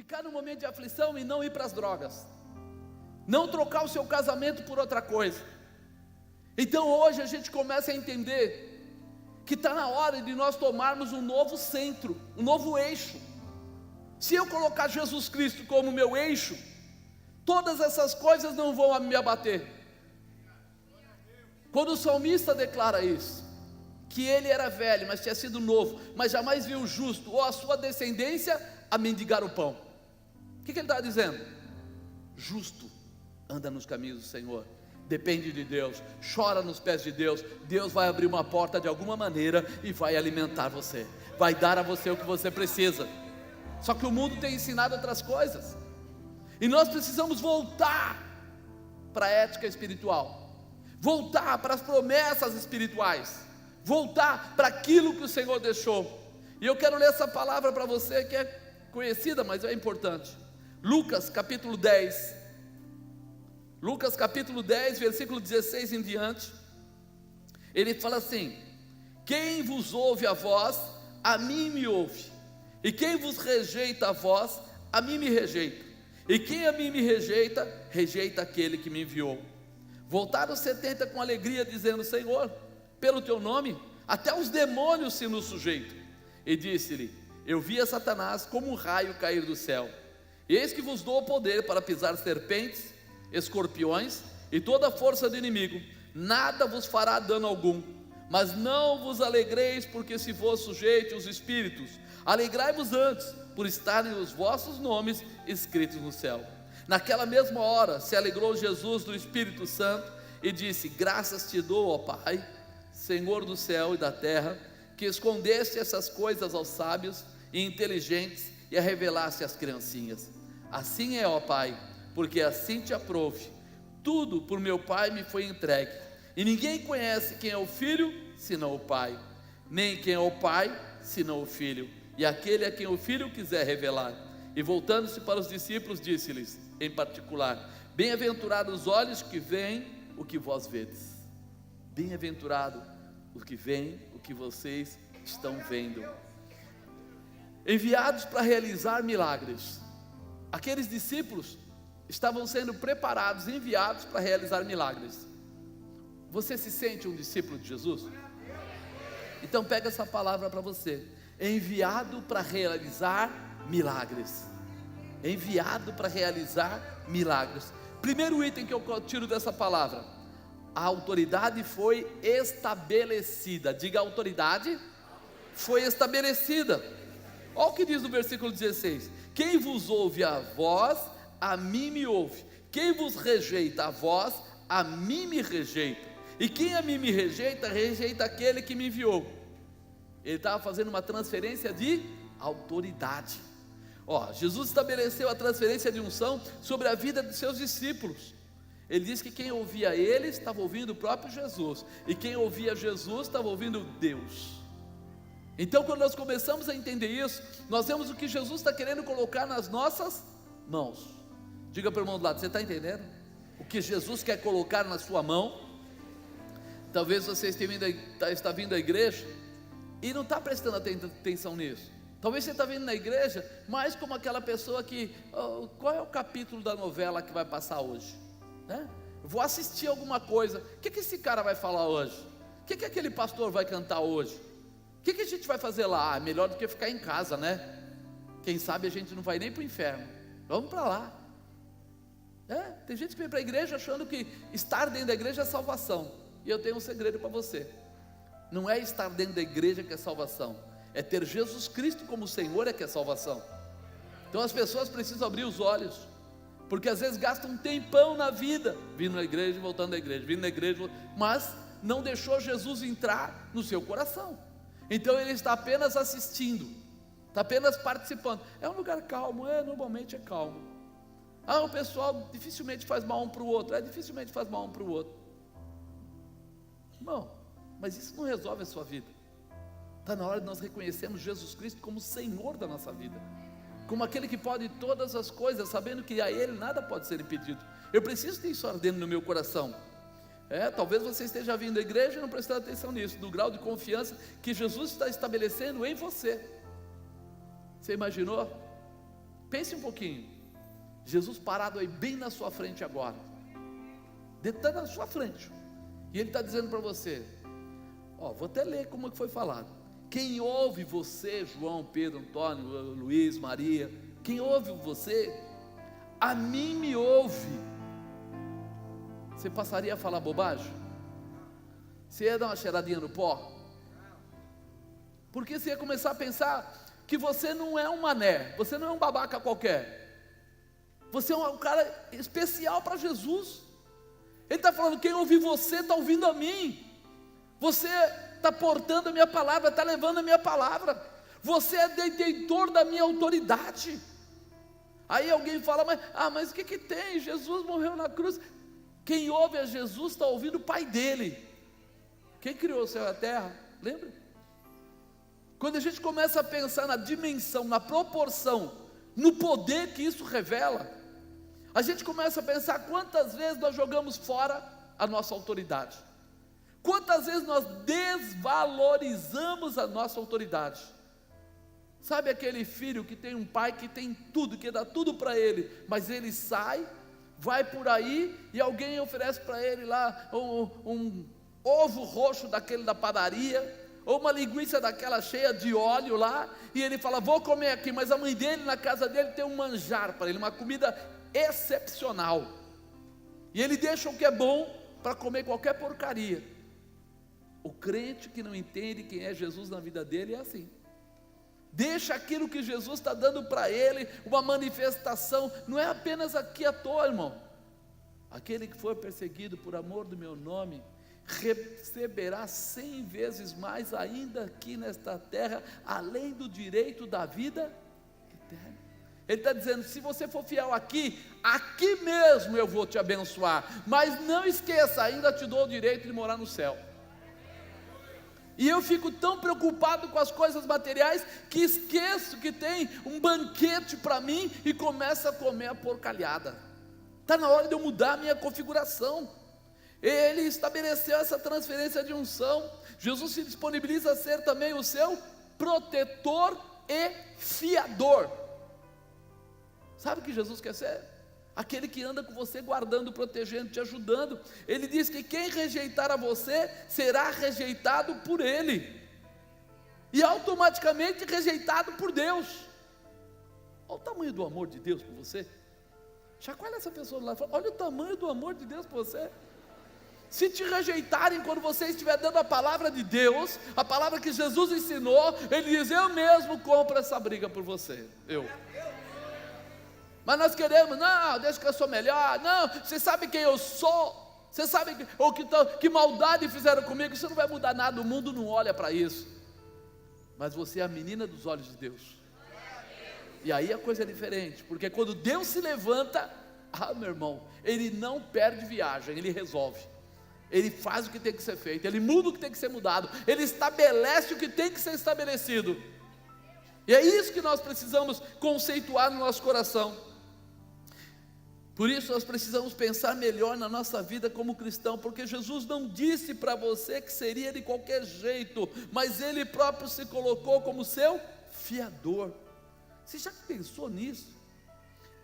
ficar no momento de aflição e não ir para as drogas, não trocar o seu casamento por outra coisa. Então hoje a gente começa a entender que está na hora de nós tomarmos um novo centro, um novo eixo. Se eu colocar Jesus Cristo como meu eixo, todas essas coisas não vão me abater. Quando o salmista declara isso, que ele era velho, mas tinha sido novo, mas jamais viu o justo ou a sua descendência a mendigar o pão. O que ele está dizendo? Justo anda nos caminhos do Senhor, depende de Deus, chora nos pés de Deus. Deus vai abrir uma porta de alguma maneira e vai alimentar você, vai dar a você o que você precisa. Só que o mundo tem ensinado outras coisas, e nós precisamos voltar para a ética espiritual, voltar para as promessas espirituais, voltar para aquilo que o Senhor deixou. E eu quero ler essa palavra para você, que é conhecida, mas é importante. Lucas capítulo 10, versículo 16 em diante. Ele fala assim: quem vos ouve a vós, a mim me ouve, e quem vos rejeita a vós, a mim me rejeita, e quem a mim me rejeita, rejeita aquele que me enviou. Voltaram os 70 com alegria, dizendo: Senhor, pelo teu nome, até os demônios se nos sujeitam. E disse-lhe: eu vi a Satanás como um raio cair do céu. Eis que vos dou o poder para pisar serpentes, escorpiões e toda a força do inimigo, nada vos fará dano algum. Mas não vos alegreis porque se vos sujeite os espíritos, alegrai-vos antes por estarem os vossos nomes escritos no céu. Naquela mesma hora se alegrou Jesus do Espírito Santo e disse: graças te dou, ó Pai, Senhor do céu e da terra, que escondeste essas coisas aos sábios e inteligentes e a revelaste às criancinhas. Assim é, ó Pai, porque assim te aprouve. Tudo por meu Pai me foi entregue, e ninguém conhece quem é o Filho senão o Pai, nem quem é o Pai senão o Filho, e aquele a quem o Filho quiser revelar. E voltando-se para os discípulos, disse-lhes em particular: bem-aventurados os olhos que veem o que vós vedes. Bem-aventurado os que veem o que vocês estão vendo. Enviados para realizar milagres. Aqueles discípulos estavam sendo preparados, enviados para realizar milagres. Você se sente um discípulo de Jesus? Então pega essa palavra para você: enviado para realizar milagres. Enviado para realizar milagres. Primeiro item que eu tiro dessa palavra: a autoridade foi estabelecida. Diga: a autoridade foi estabelecida. Olha o que diz no versículo 16: quem vos ouve a vós, a mim me ouve, quem vos rejeita a vós, a mim me rejeita, e quem a mim me rejeita, rejeita aquele que me enviou. Ele estava fazendo uma transferência de autoridade. Jesus estabeleceu a transferência de unção sobre a vida de seus discípulos. Ele diz que quem ouvia ele estava ouvindo o próprio Jesus, e quem ouvia Jesus estava ouvindo Deus. Então, quando nós começamos a entender isso, nós vemos o que Jesus está querendo colocar nas nossas mãos. Diga para o irmão do lado: você está entendendo? O que Jesus quer colocar na sua mão? Talvez você está vindo à igreja e não está prestando atenção nisso. Talvez você está vindo na igreja, mas como aquela pessoa que: qual é o capítulo da novela que vai passar hoje? Vou assistir alguma coisa. O que esse cara vai falar hoje? O que aquele pastor vai cantar hoje? O que a gente vai fazer lá? Melhor do que ficar em casa, né? Quem sabe a gente não vai nem para o inferno. Vamos para lá. Tem gente que vem para a igreja achando que estar dentro da igreja é salvação. E eu tenho um segredo para você: não é estar dentro da igreja que é salvação, é ter Jesus Cristo como Senhor é que é salvação. Então as pessoas precisam abrir os olhos, porque às vezes gastam um tempão na vida, vindo na igreja e voltando da igreja, vindo na igreja, mas não deixou Jesus entrar no seu coração. Então ele está apenas assistindo, está apenas participando. É um lugar calmo, normalmente é calmo. O pessoal dificilmente faz mal um para o outro, dificilmente faz mal um para o outro. Irmão, mas isso não resolve a sua vida. Está na hora de nós reconhecermos Jesus Cristo como Senhor da nossa vida, como aquele que pode todas as coisas, sabendo que a Ele nada pode ser impedido. Eu preciso ter isso ardendo no meu coração. Talvez você esteja vindo à igreja e não prestando atenção nisso, do grau de confiança que Jesus está estabelecendo em você. Você imaginou? Pense um pouquinho, Jesus parado aí bem na sua frente agora, está na sua frente, e Ele está dizendo para você, vou até ler como é que foi falado: quem ouve você, João, Pedro, Antônio, Luiz, Maria, quem ouve você, a mim me ouve. Você passaria a falar bobagem? Você ia dar uma cheiradinha no pó? Porque você ia começar a pensar que você não é um mané, você não é um babaca qualquer, você é um cara especial para Jesus. Ele está falando, quem ouvir você está ouvindo a mim, você está portando a minha palavra, está levando a minha palavra, você é detentor da minha autoridade. Aí alguém fala, mas o que tem? Jesus morreu na cruz. Quem ouve a Jesus está ouvindo o Pai dele. Quem criou o céu e a terra? Lembra? Quando a gente começa a pensar na dimensão, na proporção, no poder que isso revela, a gente começa a pensar quantas vezes nós jogamos fora a nossa autoridade, quantas vezes nós desvalorizamos a nossa autoridade. Sabe aquele filho que tem um pai que tem tudo, que dá tudo para ele, mas ele sai, vai por aí e alguém oferece para ele lá um ovo roxo daquele da padaria, ou uma linguiça daquela cheia de óleo lá, e ele fala, vou comer aqui, mas a mãe dele, na casa dele, tem um manjar para ele, uma comida excepcional, e ele deixa o que é bom para comer qualquer porcaria. O crente que não entende quem é Jesus na vida dele é assim, deixa aquilo que Jesus está dando para ele, uma manifestação, não é apenas aqui à toa, irmão. Aquele que for perseguido por amor do meu nome, receberá 100 vezes mais ainda aqui nesta terra, além do direito da vida eterna. Ele está dizendo, se você for fiel aqui mesmo eu vou te abençoar, mas não esqueça, ainda te dou o direito de morar no céu. E eu fico tão preocupado com as coisas materiais, que esqueço que tem um banquete para mim, e começo a comer a porcalhada. Está na hora de eu mudar a minha configuração. Ele estabeleceu essa transferência de unção. Jesus se disponibiliza a ser também o seu protetor e fiador. Sabe o que Jesus quer ser? Aquele que anda com você, guardando, protegendo, te ajudando. Ele diz que quem rejeitar a você, será rejeitado por Ele, e automaticamente rejeitado por Deus. Olha o tamanho do amor de Deus por você. Chacoalha essa pessoa lá e fala, olha o tamanho do amor de Deus por você. Se te rejeitarem quando você estiver dando a palavra de Deus, a palavra que Jesus ensinou, Ele diz, eu mesmo compro essa briga por você, mas nós queremos, não, deixa que eu sou melhor, não, você sabe quem eu sou, você sabe que maldade fizeram comigo, isso não vai mudar nada, o mundo não olha para isso, mas você é a menina dos olhos de Deus, e aí a coisa é diferente, porque quando Deus se levanta, meu irmão, Ele não perde viagem, Ele resolve, Ele faz o que tem que ser feito, Ele muda o que tem que ser mudado, Ele estabelece o que tem que ser estabelecido, e é isso que nós precisamos conceituar no nosso coração. Por isso nós precisamos pensar melhor na nossa vida como cristão, porque Jesus não disse para você que seria de qualquer jeito, mas Ele próprio se colocou como seu fiador. Você já pensou nisso?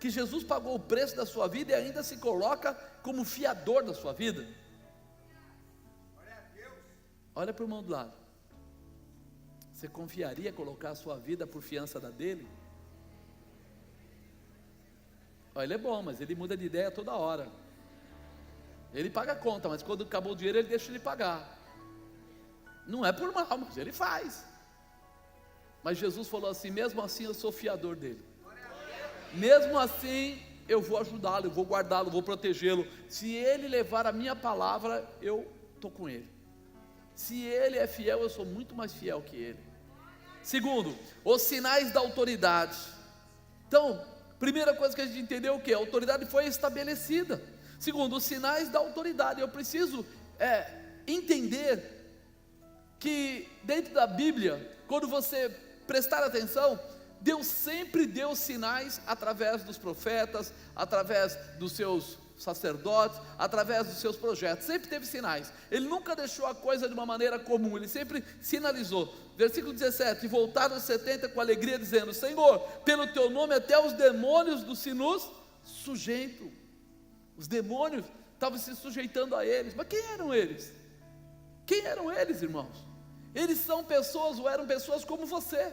Que Jesus pagou o preço da sua vida e ainda se coloca como fiador da sua vida? Olha para o irmão do lado. Você confiaria colocar a sua vida por fiança da dele? Ele é bom, mas ele muda de ideia toda hora. Ele paga a conta, mas quando acabou o dinheiro ele deixa de pagar. Não é por mal, mas ele faz. Mas Jesus falou assim, mesmo assim eu sou fiador dele. Mesmo assim eu vou ajudá-lo, eu vou guardá-lo, eu vou protegê-lo. Se ele levar a minha palavra, eu estou com ele. Se ele é fiel, eu sou muito mais fiel que ele. Segundo, os sinais da autoridade. Então, primeira coisa que a gente entendeu é o que? A autoridade foi estabelecida. Segundo, os sinais da autoridade. Eu preciso entender que dentro da Bíblia, quando você prestar atenção, Deus sempre deu sinais através dos profetas, através dos seus sacerdotes, através dos seus projetos, sempre teve sinais. Ele nunca deixou a coisa de uma maneira comum, ele sempre sinalizou. Versículo 17: e voltaram os 70 com alegria, dizendo: Senhor, pelo teu nome até os demônios do se nos sujeitam. Os demônios estavam se sujeitando a eles. Mas quem eram eles? Quem eram eles, irmãos? Eles são pessoas, ou eram pessoas como você,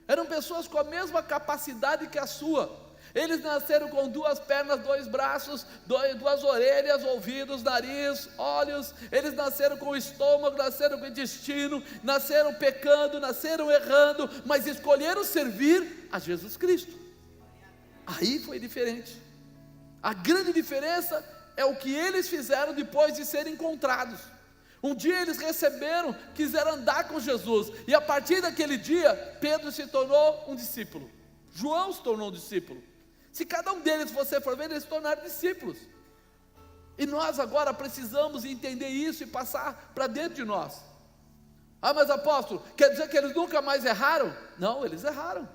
eram pessoas com a mesma capacidade que a sua. Eles nasceram com 2 pernas, 2 braços, 2 orelhas, ouvidos, nariz, olhos. Eles nasceram com o estômago, nasceram com o intestino, nasceram pecando, nasceram errando, mas escolheram servir a Jesus Cristo. Aí foi diferente. A grande diferença é o que eles fizeram depois de serem encontrados. Um dia eles receberam, quiseram andar com Jesus, e a partir daquele dia, Pedro se tornou um discípulo, João se tornou um discípulo. Se cada um deles você for ver, eles se tornaram discípulos. E nós agora precisamos entender isso e passar para dentro de nós. Ah, mas apóstolo, quer dizer que eles nunca mais erraram? Não, eles erraram.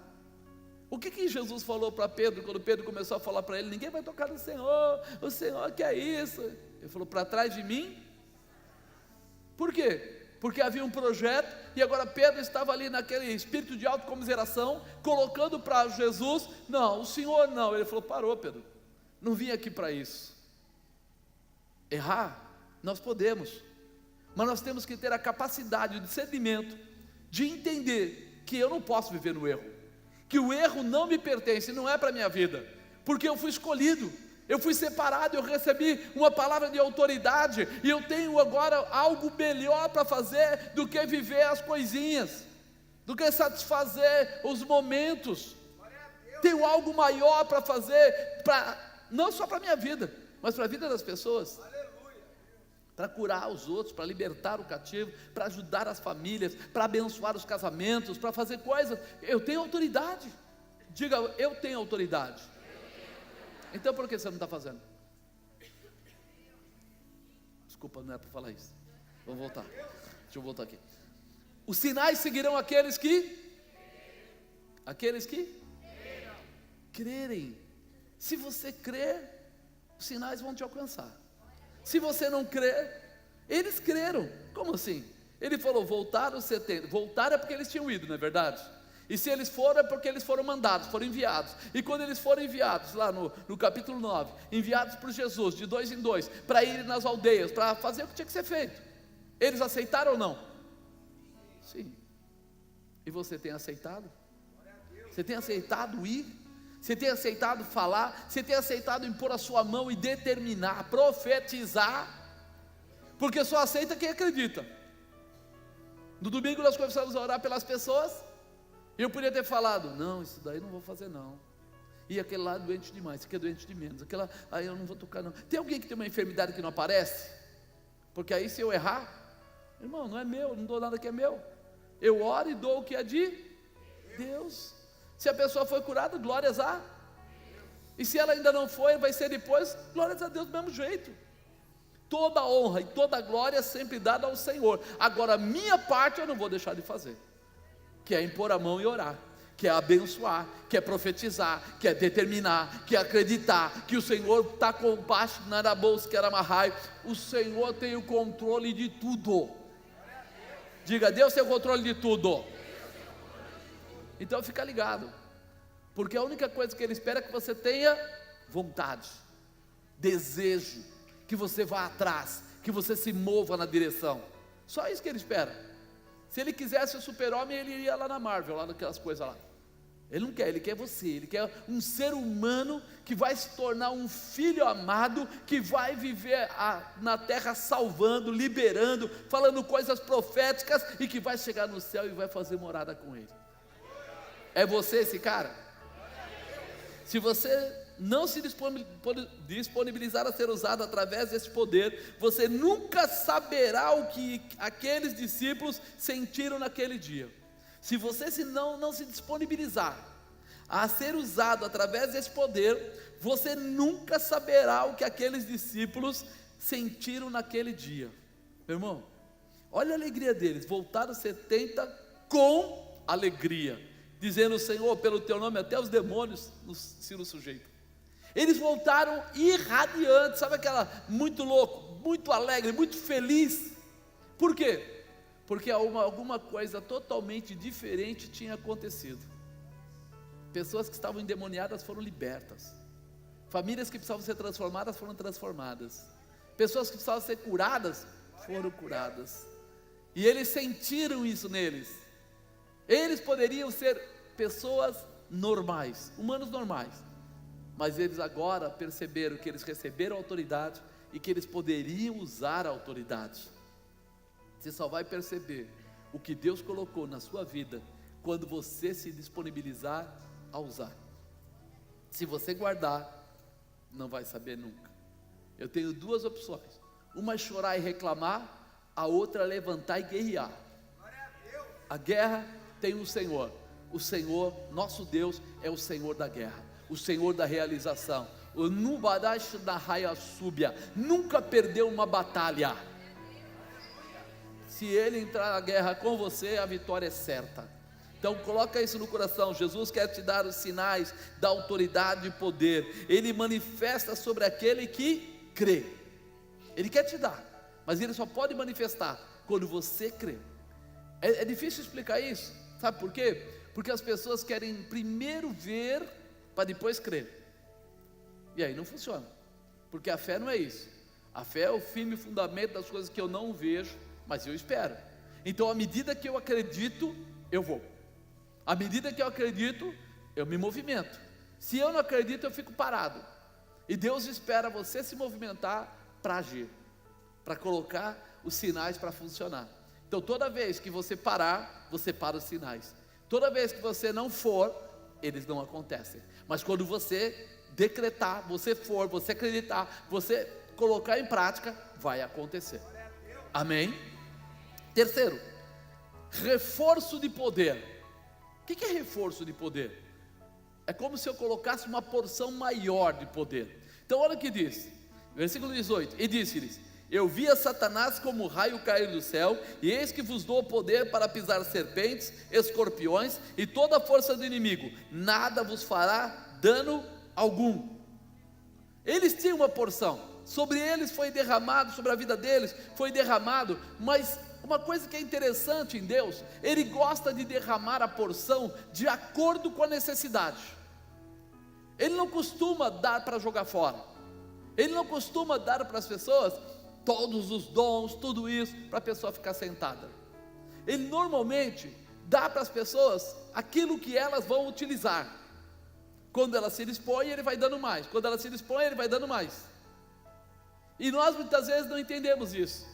O que Jesus falou para Pedro, quando Pedro começou a falar para ele: ninguém vai tocar no Senhor, o Senhor quer isso. Ele falou: para trás de mim. Por quê? Porque havia um projeto, e agora Pedro estava ali naquele espírito de autocomiseração, colocando para Jesus: não, o Senhor não. Ele falou: parou, Pedro, não vim aqui para isso. Errar, nós podemos, mas nós temos que ter a capacidade, o discernimento, de entender que eu não posso viver no erro, que o erro não me pertence, não é para a minha vida, porque eu fui escolhido, eu fui separado, eu recebi uma palavra de autoridade, e eu tenho agora algo melhor para fazer do que viver as coisinhas, do que satisfazer os momentos. Tenho algo maior para fazer, não só para a minha vida, mas para a vida das pessoas, para curar os outros, para libertar o cativo, para ajudar as famílias, para abençoar os casamentos, para fazer coisas. Eu tenho autoridade. Diga: eu tenho autoridade. Então por que você não está fazendo? Desculpa, não é para falar isso. Vou voltar. Deixa eu voltar aqui. Os sinais seguirão aqueles que crerem. Se você crer, os sinais vão te alcançar. Se você não crer, eles creram. Como assim? Ele falou: voltaram os 70. Voltaram é porque eles tinham ido, não é verdade? E se eles foram, é porque eles foram mandados, foram enviados. E quando eles foram enviados, lá no capítulo 9, enviados por Jesus, de 2 em 2, para irem nas aldeias, para fazer o que tinha que ser feito, eles aceitaram ou não? Sim. E você tem aceitado? Você tem aceitado ir? Você tem aceitado falar? Você tem aceitado impor a sua mão e determinar, profetizar? Porque só aceita quem acredita. No domingo nós começamos a orar pelas pessoas. Eu podia ter falado: não, isso daí não vou fazer não. E aquele lá é doente demais, esse aqui é doente de menos, aquela, aí eu não vou tocar não. Tem alguém que tem uma enfermidade que não aparece? Porque aí se eu errar, irmão, não é meu, não dou nada que é meu. Eu oro e dou o que é de Deus. Se a pessoa foi curada, glórias a. E se ela ainda não foi, vai ser depois, glórias a Deus do mesmo jeito. Toda honra e toda glória é sempre dada ao Senhor. Agora a minha parte eu não vou deixar de fazer, que é impor a mão e orar, que é abençoar, que é profetizar, que é determinar, que é acreditar que o Senhor está com baixo na bolsa, que era amarrai. O Senhor tem o controle de tudo. Diga: Deus tem o controle de tudo. Então fica ligado, porque a única coisa que Ele espera é que você tenha vontade, desejo, que você vá atrás, que você se mova na direção. Só isso que Ele espera. Se Ele quisesse o super-homem, Ele iria lá na Marvel, lá naquelas coisas lá. Ele não quer, Ele quer você. Ele quer um ser humano que vai se tornar um filho amado, que vai viver na terra salvando, liberando, falando coisas proféticas, e que vai chegar no céu e vai fazer morada com Ele. É você esse cara? Se você não se disponibilizar a ser usado através desse poder, você nunca saberá o que aqueles discípulos sentiram naquele dia. Se você não se disponibilizar a ser usado através desse poder, você nunca saberá o que aqueles discípulos sentiram naquele dia. Meu irmão, olha a alegria deles. Voltaram 70 com alegria, dizendo: Senhor, pelo teu nome até os demônios se nos sujeitam. Eles voltaram irradiantes, sabe aquela, muito louco, muito alegre, muito feliz. Por quê? Porque alguma coisa totalmente diferente tinha acontecido. Pessoas que estavam endemoniadas foram libertas. Famílias que precisavam ser transformadas foram transformadas. Pessoas que precisavam ser curadas foram curadas. E eles sentiram isso neles. Eles poderiam ser pessoas normais, humanos normais, mas eles agora perceberam que eles receberam autoridade e que eles poderiam usar a autoridade. Você só vai perceber o que Deus colocou na sua vida quando você se disponibilizar a usar. Se você guardar, não vai saber nunca. Eu tenho duas opções: uma é chorar e reclamar, a outra é levantar e guerrear. A guerra tem um Senhor. O Senhor, nosso Deus, é o Senhor da guerra, o Senhor da realização. O Nubadash da Raia Súbia nunca perdeu uma batalha. Se Ele entrar na guerra com você, a vitória é certa. Então coloca isso no coração. Jesus quer te dar os sinais da autoridade e poder. Ele manifesta sobre aquele que crê. Ele quer te dar, mas Ele só pode manifestar quando você crê. É difícil explicar isso, sabe por quê? Porque as pessoas querem primeiro ver para depois crer, e aí não funciona, porque a fé não é isso. A fé é o firme fundamento das coisas que eu não vejo, mas eu espero. Então à medida que eu acredito, eu vou. À medida que eu acredito, eu me movimento. Se eu não acredito, eu fico parado. E Deus espera você se movimentar para agir, para colocar os sinais para funcionar. Então toda vez que você parar, você para os sinais. Toda vez que você não for, eles não acontecem. Mas quando você decretar, você for, você acreditar, você colocar em prática, vai acontecer. Amém? Terceiro, reforço de poder. O que é reforço de poder? É como se eu colocasse uma porção maior de poder. Então olha o que diz, versículo 18: e disse-lhes: eu via Satanás como raio cair do céu, e eis que vos dou poder para pisar serpentes, escorpiões e toda a força do inimigo, nada vos fará dano algum. Eles tinham uma porção, sobre eles foi derramado, sobre a vida deles foi derramado, mas uma coisa que é interessante em Deus, Ele gosta de derramar a porção de acordo com a necessidade. Ele não costuma dar para jogar fora, Ele não costuma dar para as pessoas todos os dons, tudo isso, para a pessoa ficar sentada. Ele normalmente dá para as pessoas aquilo que elas vão utilizar. Quando ela se dispõe, Ele vai dando mais. Quando ela se dispõe, Ele vai dando mais. E nós muitas vezes não entendemos isso.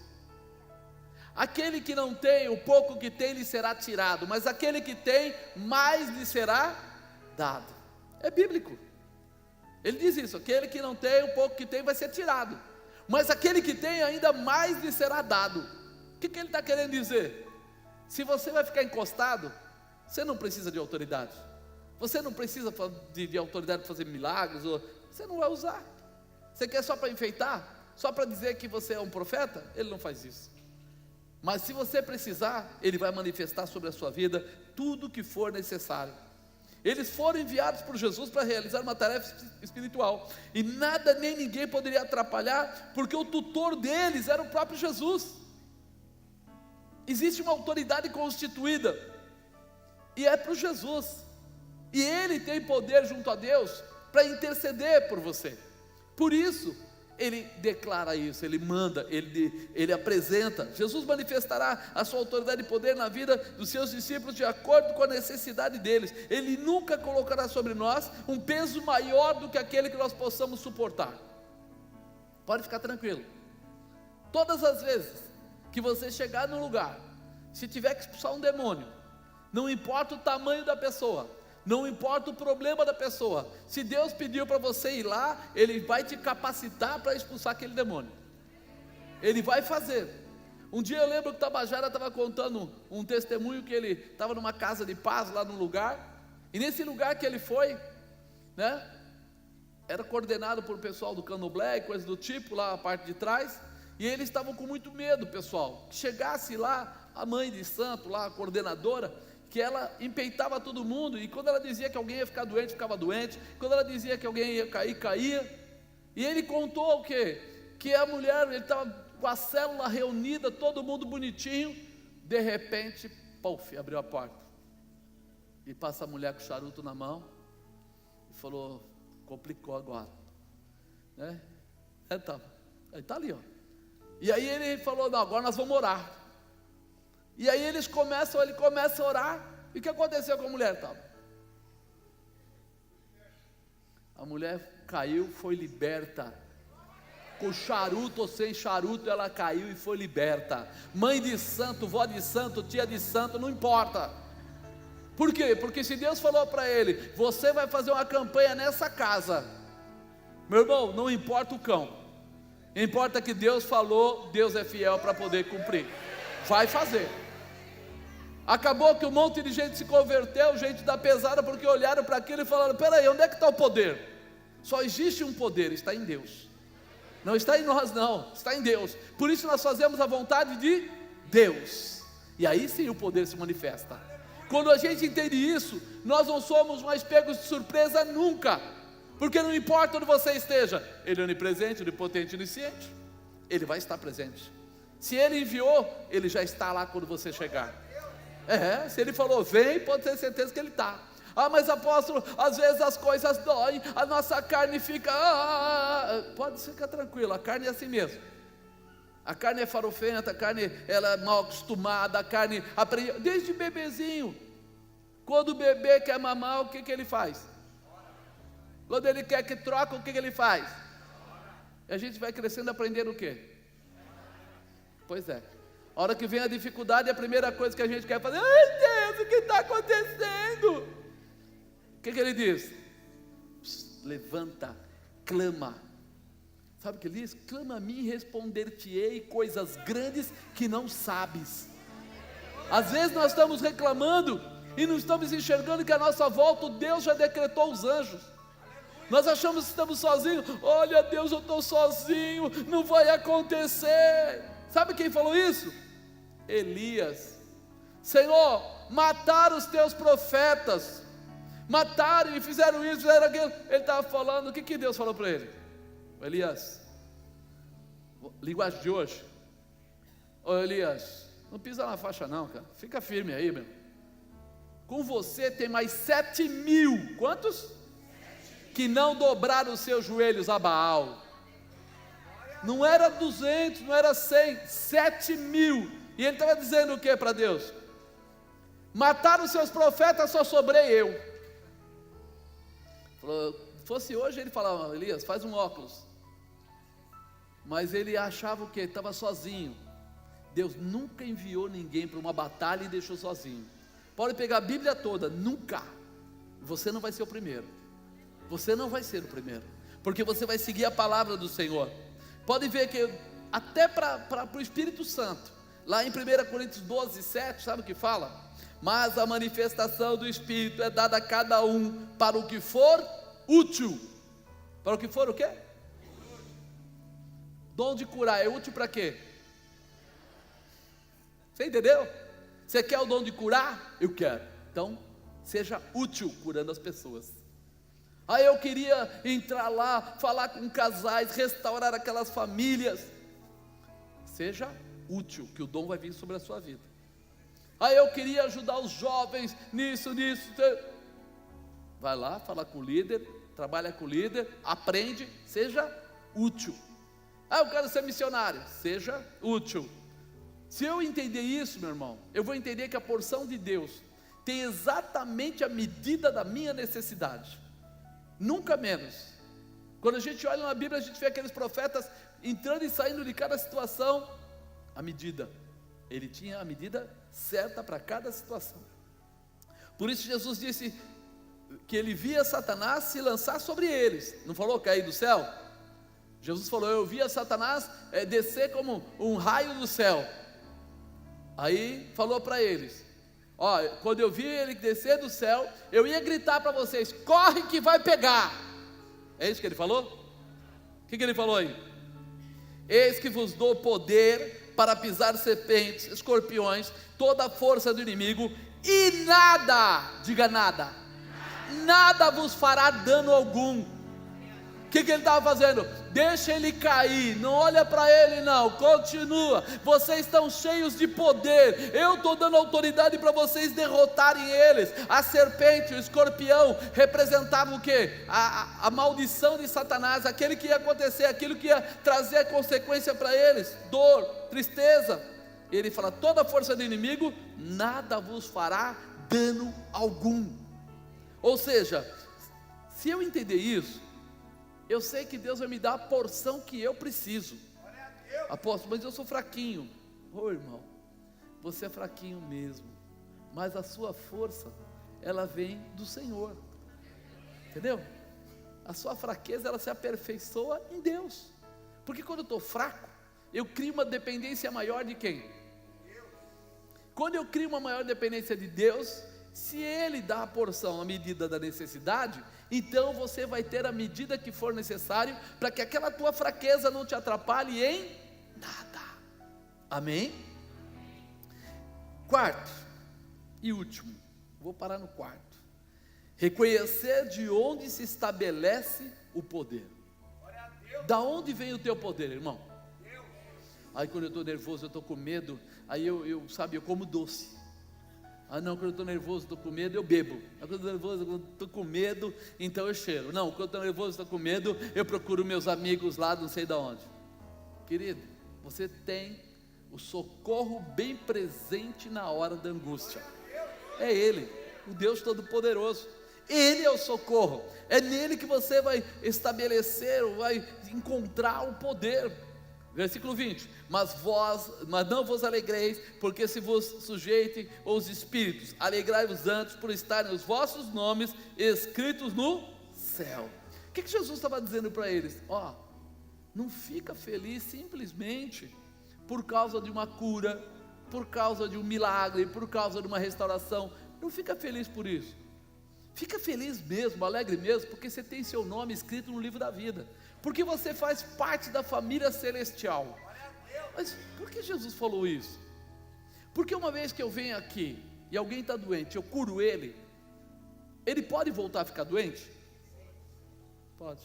Aquele que não tem, o pouco que tem lhe será tirado, mas aquele que tem, mais lhe será dado. É bíblico. Ele diz isso: aquele que não tem, o pouco que tem vai ser tirado, mas aquele que tem, ainda mais lhe será dado. O que ele está querendo dizer? Se você vai ficar encostado, você não precisa de autoridade. Você não precisa de autoridade para fazer milagres, ou você não vai usar. Você quer só para enfeitar? Só para dizer que você é um profeta? Ele não faz isso. Mas se você precisar, Ele vai manifestar sobre a sua vida tudo o que for necessário. Eles foram enviados por Jesus para realizar uma tarefa espiritual, e nada nem ninguém poderia atrapalhar, porque o tutor deles era o próprio Jesus. Existe uma autoridade constituída, e é para o Jesus, e Ele tem poder junto a Deus para interceder por você. Por isso Ele declara isso, Ele manda, Ele apresenta. Jesus manifestará a sua autoridade e poder na vida dos seus discípulos de acordo com a necessidade deles. Ele nunca colocará sobre nós um peso maior do que aquele que nós possamos suportar. Pode ficar tranquilo. Todas as vezes que você chegar num lugar, se tiver que expulsar um demônio, não importa o tamanho da pessoa, não importa o problema da pessoa, se Deus pediu para você ir lá, Ele vai te capacitar para expulsar aquele demônio. Ele vai fazer. Um dia eu lembro que o Tabajara estava contando um testemunho, que ele estava numa casa de paz lá num lugar, e nesse lugar que ele foi, né, era coordenado por pessoal do Candomblé e coisa do tipo, lá a parte de trás, e eles estavam com muito medo, pessoal, que chegasse lá a mãe de santo, lá a coordenadora, que ela empeitava todo mundo, e quando ela dizia que alguém ia ficar doente, ficava doente, quando ela dizia que alguém ia cair, caía. E ele contou o quê? Que a mulher, ele estava com a célula reunida, todo mundo bonitinho, de repente, puf, abriu a porta, e passa a mulher com o charuto na mão, e falou, complicou agora, né? Então, ele está ali, ó. E aí ele falou, não, agora nós vamos orar. E aí ele começa a orar, e o que aconteceu com a mulher? A mulher caiu, foi liberta, com charuto ou sem charuto, ela caiu e foi liberta. Mãe de santo, vó de santo, tia de santo, não importa. Por quê? Porque se Deus falou para ele, você vai fazer uma campanha nessa casa, meu irmão, não importa o cão, importa que Deus falou, Deus é fiel para poder cumprir, vai fazer. Acabou que um monte de gente se converteu, gente da pesada, porque olharam para aquilo e falaram, peraí, onde é que está o poder? Só existe um poder, está em Deus, não está em nós não, está em Deus. Por isso nós fazemos a vontade de Deus, e aí sim o poder se manifesta. Quando a gente entende isso, nós não somos mais pegos de surpresa nunca, porque não importa onde você esteja, Ele é onipresente, onipotente, onisciente, Ele vai estar presente. Se Ele enviou, Ele já está lá quando você chegar. Se Ele falou vem, pode ter certeza que Ele está. Ah, mas apóstolo, às vezes as coisas doem, a nossa carne fica, pode ficar tranquilo, a carne é assim mesmo. A carne é farofenta, a carne ela é mal acostumada, a carne aprende, desde bebezinho. Quando o bebê quer mamar, o que ele faz? Quando ele quer que troca, o que ele faz? E a gente vai crescendo aprendendo o quê? Pois é, a hora que vem a dificuldade, a primeira coisa que a gente quer fazer, ai Deus, o que está acontecendo? O que ele diz? Levanta, clama. Sabe o que ele diz? Clama a mim, responder-te-ei coisas grandes que não sabes. Às vezes nós estamos reclamando e não estamos enxergando que à nossa volta o Deus já decretou os anjos. Nós achamos que estamos sozinhos. Olha Deus, eu estou sozinho, não vai acontecer. Sabe quem falou isso? Elias. Senhor, mataram os teus profetas, mataram e fizeram isso, fizeram aquilo. Ele estava falando, o que Deus falou para ele? Elias, linguagem de hoje, ô Elias, não pisa na faixa não, cara, fica firme aí, meu. Com você tem mais 7.000, quantos? Que não dobraram os seus joelhos a Baal. Não era 200, não era 100, 7.000. E ele estava dizendo o que para Deus? Mataram os seus profetas, só sobrei eu. Falou, fosse hoje ele falava, Elias, faz um óculos. Mas ele achava o que? Estava sozinho. Deus nunca enviou ninguém para uma batalha e deixou sozinho. Pode pegar a Bíblia toda, nunca. Você não vai ser o primeiro. Você não vai ser o primeiro, porque você vai seguir a palavra do Senhor. Pode ver que até para o Espírito Santo, lá em 1 Coríntios 12, 7, sabe o que fala? Mas a manifestação do Espírito é dada a cada um para o que for útil. Para o que for o quê? Dom de curar é útil para quê? Você entendeu? Você quer o dom de curar? Eu quero. Então, seja útil curando as pessoas. Aí eu queria entrar lá, falar com casais, restaurar aquelas famílias. Seja útil, que o dom vai vir sobre a sua vida. Aí eu queria ajudar os jovens nisso. Vai lá, fala com o líder, trabalha com o líder, aprende, seja útil. Ah, eu quero ser missionário, seja útil. Se eu entender isso, meu irmão, eu vou entender que a porção de Deus tem exatamente a medida da minha necessidade, nunca menos. Quando a gente olha na Bíblia, a gente vê aqueles profetas entrando e saindo de cada situação, a medida, ele tinha a medida certa para cada situação. Por isso Jesus disse que ele via Satanás se lançar sobre eles, não falou cair do céu? Jesus falou, eu via Satanás descer como um raio do céu. Aí falou para eles, quando eu vi ele descer do céu, eu ia gritar para vocês, corre que vai pegar. É isso que ele falou? O que ele falou aí? Eis que vos dou poder para pisar serpentes, escorpiões, toda a força do inimigo, e nada, diga nada, nada vos fará dano algum. O que ele estava fazendo? Deixa ele cair, não olha para ele não, continua, vocês estão cheios de poder, eu estou dando autoridade para vocês derrotarem eles. A serpente, o escorpião, representavam o que? A maldição de Satanás, aquele que ia acontecer, aquilo que ia trazer a consequência para eles, dor, tristeza. Ele fala, toda a força do inimigo, nada vos fará dano algum. Ou seja, se eu entender isso, eu sei que Deus vai me dar a porção que eu preciso. Apóstolo, mas eu sou fraquinho. Irmão, você é fraquinho mesmo, mas a sua força, ela vem do Senhor, entendeu? A sua fraqueza, ela se aperfeiçoa em Deus, porque quando eu estou fraco, eu crio uma dependência maior de quem? Quando eu crio uma maior dependência de Deus, se Ele dá a porção à medida da necessidade, então você vai ter a medida que for necessário, para que aquela tua fraqueza não te atrapalhe em nada. Amém? Quarto e último, vou parar no quarto. Reconhecer de onde se estabelece o poder. Da onde vem o teu poder, irmão? Aí quando eu estou nervoso, eu estou com medo, aí eu como doce. Não, quando eu estou nervoso, estou com medo, eu bebo. Quando eu estou nervoso, estou com medo, então eu cheiro. Não, quando eu estou nervoso, estou com medo, eu procuro meus amigos lá, não sei de onde. Querido, você tem o socorro bem presente na hora da angústia. É Ele, o Deus Todo-Poderoso. Ele é o socorro. É nele que você vai estabelecer, vai encontrar o poder. Versículo 20, mas não vos alegreis, porque se vos sujeitem os espíritos, alegrai-vos antes por estarem os vossos nomes escritos no céu. O que Jesus estava dizendo para eles? Não fica feliz simplesmente por causa de uma cura, por causa de um milagre, por causa de uma restauração. Não fica feliz por isso. Fica feliz mesmo, alegre mesmo, porque você tem seu nome escrito no livro da vida, porque você faz parte da família celestial. Mas por que Jesus falou isso? Porque uma vez que eu venho aqui e alguém está doente, eu curo ele pode voltar a ficar doente? Pode.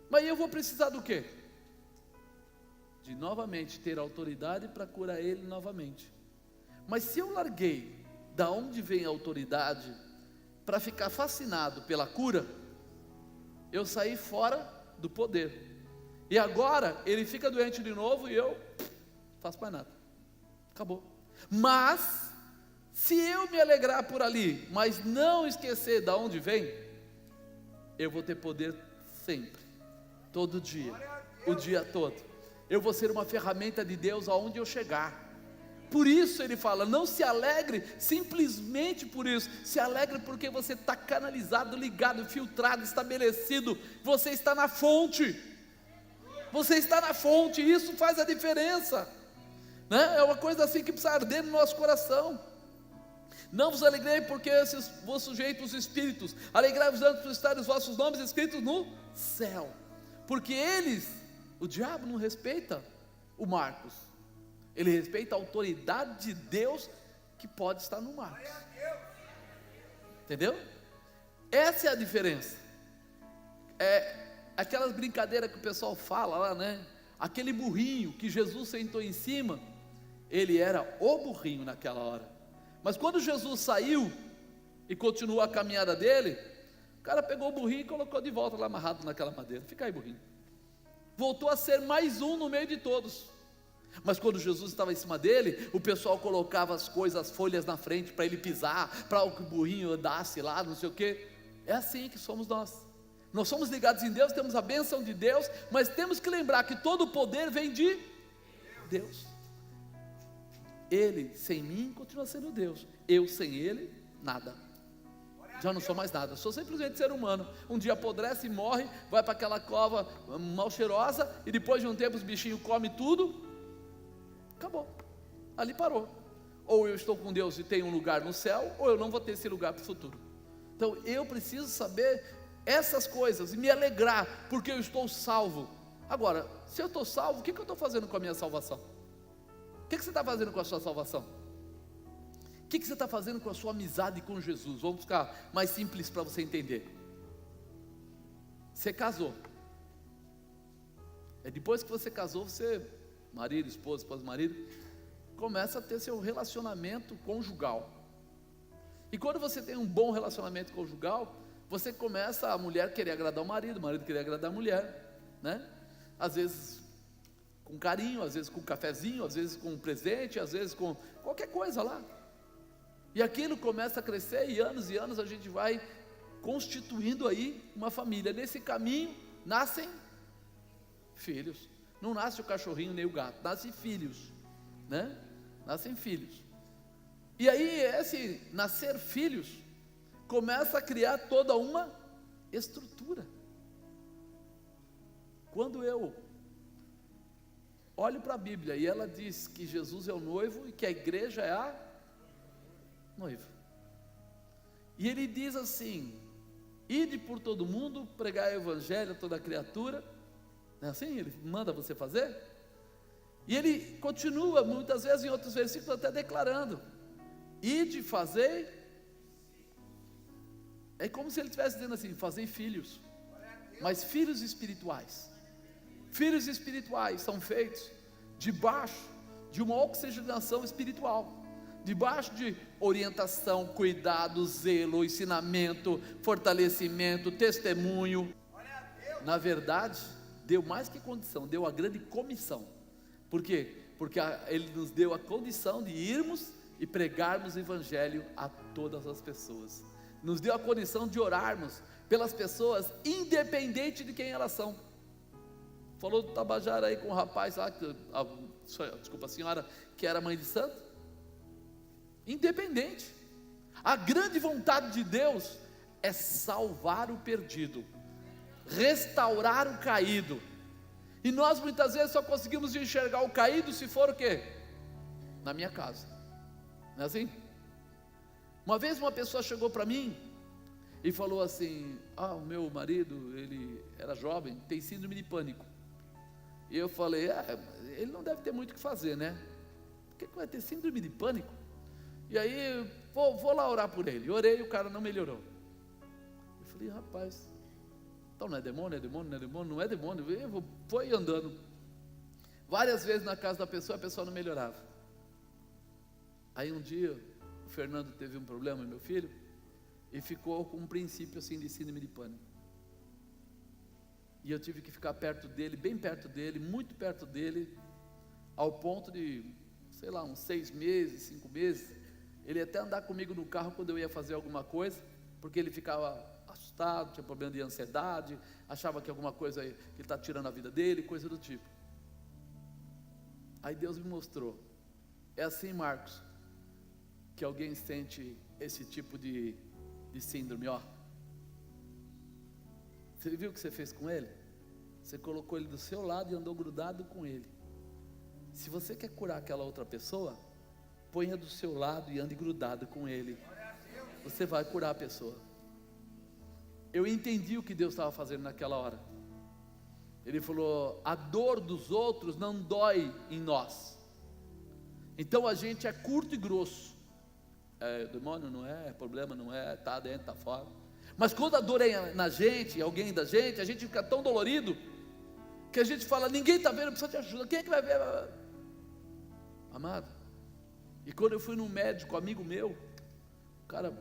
Mas eu vou precisar do quê? De novamente ter autoridade para curar ele novamente. Mas se eu larguei da onde vem a autoridade para ficar fascinado pela cura, eu saí fora do poder, e agora ele fica doente de novo e eu faço mais nada, acabou. Mas se eu me alegrar por ali, mas não esquecer de onde vem, eu vou ter poder sempre, todo dia, o dia todo. Eu vou ser uma ferramenta de Deus aonde eu chegar. Por isso ele fala, não se alegre simplesmente por isso, se alegre porque você está canalizado, ligado, filtrado, estabelecido, você está na fonte, isso faz a diferença, né? É uma coisa assim que precisa arder no nosso coração. Não vos alegrei porque vos sujeitam os espíritos, alegrai-vos antes por estarem os vossos nomes escritos no céu, porque o diabo não respeita o Marcos, ele respeita a autoridade de Deus que pode estar no Marcos. Entendeu? Essa é a diferença. Aquelas brincadeiras que o pessoal fala lá, né? Aquele burrinho que Jesus sentou em cima, ele era o burrinho naquela hora. Mas quando Jesus saiu e continuou a caminhada dele, o cara pegou o burrinho e colocou de volta lá amarrado naquela madeira. Fica aí, burrinho. Voltou a ser mais um no meio de todos. Mas quando Jesus estava em cima dele, o pessoal colocava as coisas, as folhas na frente para ele pisar, para que o burrinho andasse lá, não sei o que. É assim que somos nós. Nós somos ligados em Deus, temos a bênção de Deus, mas temos que lembrar que todo o poder vem de Deus. Ele sem mim continua sendo Deus, eu sem ele, nada. Já não sou mais nada, sou simplesmente ser humano. Um dia apodrece e morre, vai para aquela cova mal cheirosa, e depois de um tempo os bichinhos comem tudo. Acabou, ali parou. Ou eu estou com Deus e tenho um lugar no céu, ou eu não vou ter esse lugar para o futuro. Então eu preciso saber essas coisas e me alegrar, porque eu estou salvo. Agora, se eu estou salvo, o que eu estou fazendo com a minha salvação? O que você está fazendo com a sua salvação? O que você está fazendo com a sua amizade com Jesus? Vamos ficar mais simples para você entender. Você casou. Depois que você casou, você, marido, esposa, marido, começa a ter seu relacionamento conjugal. E quando você tem um bom relacionamento conjugal, você começa, a mulher querer agradar o marido querer agradar a mulher, né? Às vezes com carinho, às vezes com um cafezinho, às vezes com um presente, às vezes com qualquer coisa lá. E aquilo começa a crescer e anos a gente vai constituindo aí uma família. Nesse caminho nascem filhos. Não nasce o cachorrinho nem o gato, nascem filhos, né? Nascem filhos. E aí esse nascer filhos começa a criar toda uma estrutura. Quando eu olho para a Bíblia e ela diz que Jesus é o noivo e que a igreja é a noiva, e ele diz assim: ide por todo mundo, pregar o evangelho a toda criatura, não é assim? Ele manda você fazer, e ele continua muitas vezes em outros versículos até declarando: ide, fazei. É como se ele estivesse dizendo assim: fazei filhos, mas filhos espirituais. Filhos espirituais são feitos debaixo de uma oxigenação espiritual, debaixo de orientação, cuidado, zelo, ensinamento, fortalecimento, testemunho. Na verdade, deu mais que condição, deu a grande comissão. Por quê? Porque ele nos deu a condição de irmos e pregarmos o evangelho a todas as pessoas. Nos deu a condição de orarmos pelas pessoas, independente de quem elas são. Falou do Tabajara aí com o rapaz lá, a senhora que era mãe de santo. Independente. A grande vontade de Deus é salvar o perdido, restaurar o caído. E nós muitas vezes só conseguimos enxergar o caído se for o quê? Na minha casa. Não é assim? Uma vez uma pessoa chegou para mim e falou assim: o meu marido, ele era jovem, tem síndrome de pânico. E eu falei: ele não deve ter muito o que fazer, né? Por que vai ter síndrome de pânico? E aí, vou lá orar por ele. Orei e o cara não melhorou. Eu falei: rapaz, então não é demônio, não é demônio. Foi andando várias vezes na casa da pessoa, a pessoa não melhorava. Aí um dia, o Fernando teve um problema, meu filho, e ficou com um princípio assim de síndrome de pânico. E eu tive que ficar perto dele, bem perto dele, muito perto dele, ao ponto de, sei lá, uns 6 meses, 5 meses, ele ia até andar comigo no carro quando eu ia fazer alguma coisa, porque ele ficava assustado, tinha problema de ansiedade, achava que alguma coisa, que ele está tirando a vida dele, coisa do tipo. Aí Deus me mostrou: é assim, Marcos, que alguém sente esse tipo de síndrome, ó. Você viu o que você fez com ele? Você colocou ele do seu lado e andou grudado com ele. Se você quer curar aquela outra pessoa, ponha do seu lado e ande grudado com ele. Você vai curar a pessoa. Eu entendi o que Deus estava fazendo naquela hora. Ele falou: a dor dos outros não dói em nós. Então a gente é curto e grosso. Demônio não é, problema não é, está dentro, está fora. Mas quando a dor é na gente, alguém da gente, a gente fica tão dolorido, que a gente fala: ninguém está vendo, precisa de ajuda, quem é que vai ver? Amado, e quando eu fui num médico, amigo meu, um cara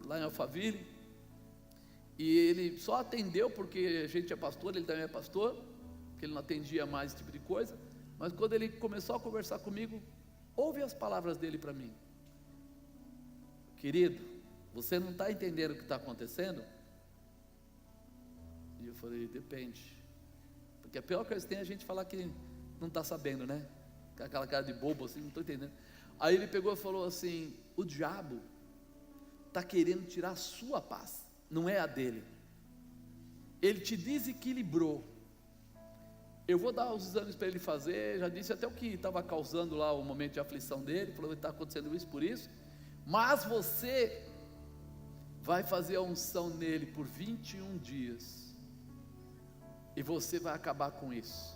lá em Alphaville, e ele só atendeu porque a gente é pastor, ele também é pastor, porque ele não atendia mais esse tipo de coisa, mas quando ele começou a conversar comigo, ouve as palavras dele para mim: querido, você não está entendendo o que está acontecendo? E eu falei: depende. Porque a pior coisa que tem é a gente falar que não está sabendo, né? Com aquela cara de bobo assim, não estou entendendo. Aí ele pegou e falou assim: o diabo está querendo tirar a sua paz, não é a dele. Ele te desequilibrou. Eu vou dar os exames para ele fazer, já disse até o que estava causando lá o momento de aflição dele, falou que está acontecendo isso por isso, mas você vai fazer a unção nele por 21 dias, e você vai acabar com isso.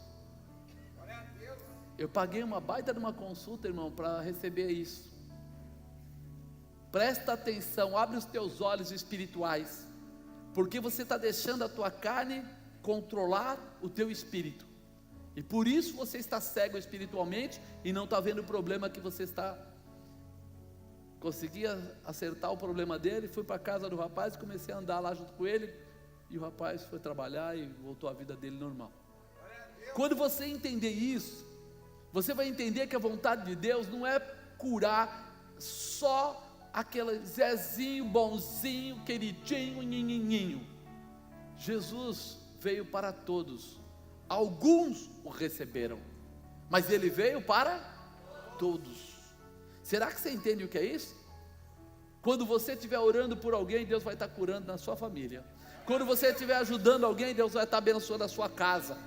Eu paguei uma baita de uma consulta, irmão, para receber isso. Presta atenção, abre os teus olhos espirituais, porque você está deixando a tua carne controlar o teu espírito, e por isso você está cego espiritualmente, e não está vendo o problema que você está. Consegui acertar o problema dele, fui para a casa do rapaz, comecei a andar lá junto com ele, e o rapaz foi trabalhar e voltou à vida dele normal. Quando você entender isso, você vai entender que a vontade de Deus não é curar só aquele Zezinho, bonzinho, queridinho, nhinhinho. Jesus veio para todos. Alguns o receberam, mas ele veio para todos. Será que você entende o que é isso? Quando você estiver orando por alguém, Deus vai estar curando na sua família. Quando você estiver ajudando alguém, Deus vai estar abençoando a sua casa.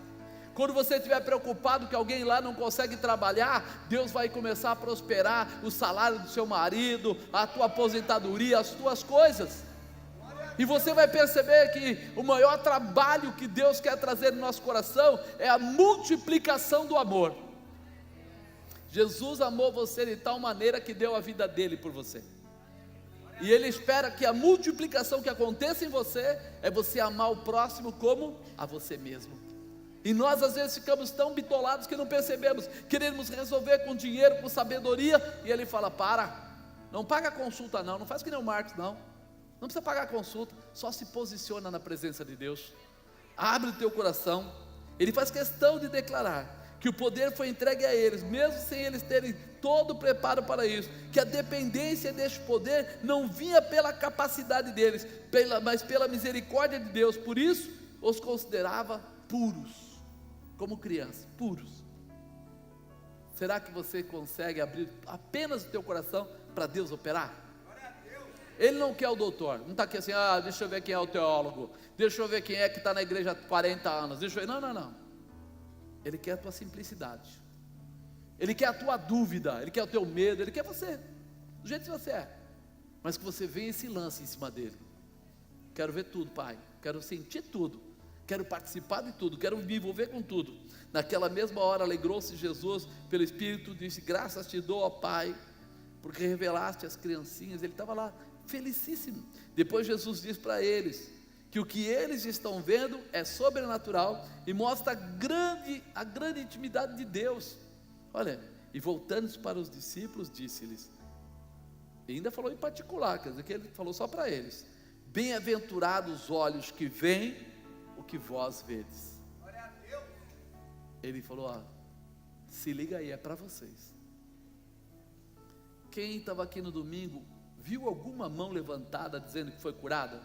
Quando você estiver preocupado que alguém lá não consegue trabalhar, Deus vai começar a prosperar o salário do seu marido, a tua aposentadoria, as tuas coisas. E você vai perceber que o maior trabalho que Deus quer trazer no nosso coração é a multiplicação do amor. Jesus amou você de tal maneira que deu a vida dele por você. E Ele espera que a multiplicação que aconteça em você é você amar o próximo como a você mesmo. E nós às vezes ficamos tão bitolados que não percebemos, queremos resolver com dinheiro, com sabedoria, e Ele fala: não paga consulta não faz que nem o Marcos não precisa pagar consulta, só se posiciona na presença de Deus, abre o teu coração. Ele faz questão de declarar que o poder foi entregue a eles, mesmo sem eles terem todo o preparo para isso, que a dependência deste poder não vinha pela capacidade deles, mas pela misericórdia de Deus. Por isso os considerava puros, como crianças, puros. Será que você consegue abrir apenas o teu coração para Deus operar? Ele não quer o doutor, não está aqui assim: deixa eu ver quem é o teólogo, deixa eu ver quem é que está na igreja há 40 anos, deixa eu ver. Não. Ele quer a tua simplicidade, Ele quer a tua dúvida, Ele quer o teu medo, Ele quer você, do jeito que você é, mas que você venha e se lance em cima dele. Quero ver tudo, Pai, quero sentir tudo, quero participar de tudo, quero me envolver com tudo. Naquela mesma hora alegrou-se Jesus pelo Espírito, disse: graças te dou, ó Pai, porque revelaste as criancinhas. Ele estava lá felicíssimo. Depois Jesus diz para eles que o que eles estão vendo é sobrenatural e mostra a grande intimidade de Deus. Olha, e voltando-se para os discípulos, disse-lhes, e ainda falou em particular, quer dizer que ele falou só para eles: bem-aventurados os olhos que veem o que vós vedes. Ele falou: se liga aí, é para vocês. Quem estava aqui no domingo, viu alguma mão levantada dizendo que foi curada?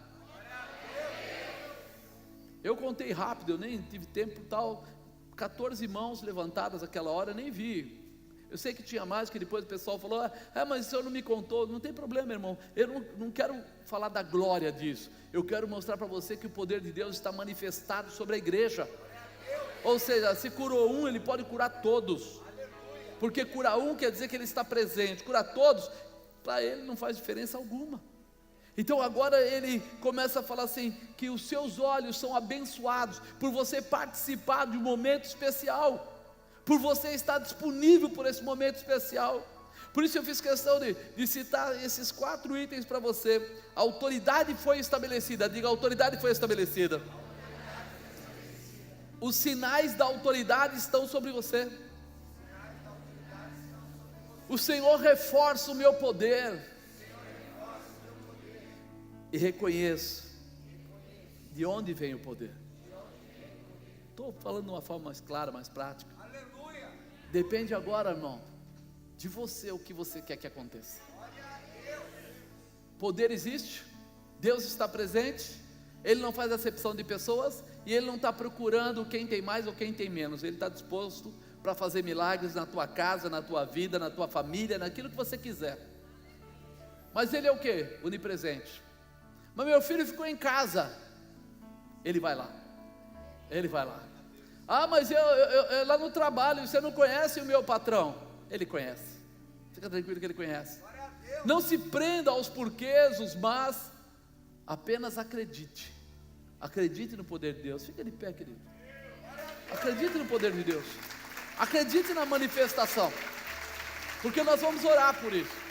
Eu contei rápido, eu nem tive tempo tal, 14 mãos levantadas aquela hora, eu nem vi. Eu sei que tinha mais, que depois o pessoal falou: mas o senhor não me contou. Não tem problema, irmão, eu não quero falar da glória disso, eu quero mostrar para você que o poder de Deus está manifestado sobre a igreja. Ou seja, se curou um, Ele pode curar todos, porque curar um quer dizer que Ele está presente. Curar todos, para Ele não faz diferença alguma. Então agora Ele começa a falar assim, que os seus olhos são abençoados, por você participar de um momento especial, por você estar disponível por esse momento especial. Por isso eu fiz questão de citar esses 4 itens para você. A autoridade foi estabelecida, diga: a autoridade foi estabelecida. Os sinais da autoridade estão sobre você. O Senhor reforça o meu poder. E reconheço de onde vem o poder. Estou falando de uma forma mais clara, mais prática. Depende agora, irmão, de você, o que você quer que aconteça. Poder existe, Deus está presente, Ele não faz acepção de pessoas, e Ele não está procurando quem tem mais ou quem tem menos. Ele está disposto para fazer milagres na tua casa, na tua vida, na tua família, naquilo que você quiser. Mas Ele é o quê? Onipresente. Mas meu filho ficou em casa, Ele vai lá. Ele vai lá. Mas eu lá no trabalho, você não conhece o meu patrão? Ele conhece. Fica tranquilo que Ele conhece. Não se prenda aos porquês, os mas, apenas acredite. Acredite no poder de Deus. Fica de pé, querido. Acredite no poder de Deus. Acredite na manifestação, porque nós vamos orar por isso.